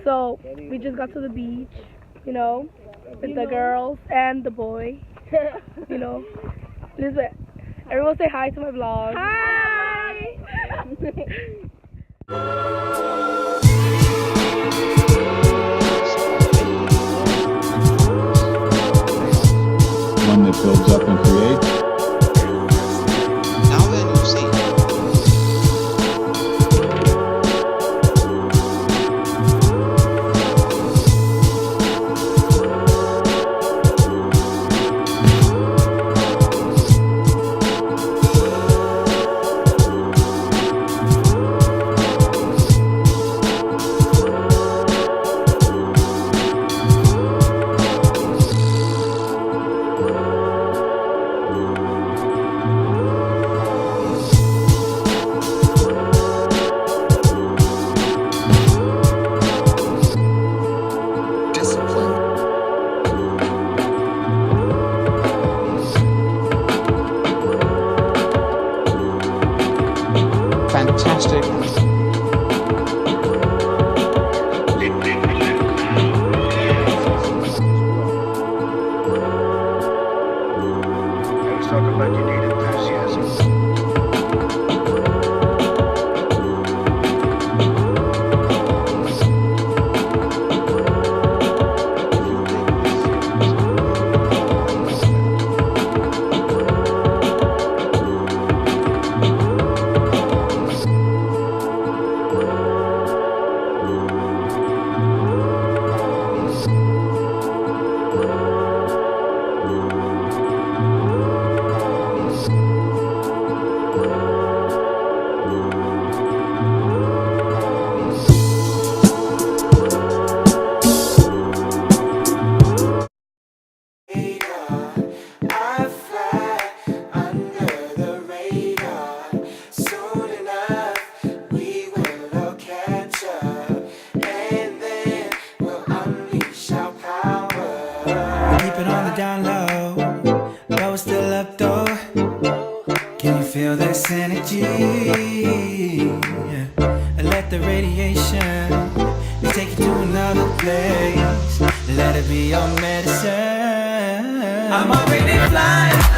So we just got to the beach, you know, with the girls and the boy. You know, listen, everyone say hi to my vlog. Hi. One that builds up and creates. Now when you see fantastic. Let's talk about you need enthusiasm. Keep it on the down low, but we're still up though. Can you feel this energy? Yeah. Let the radiation take you to another place. Let it be your medicine. I'm already flying.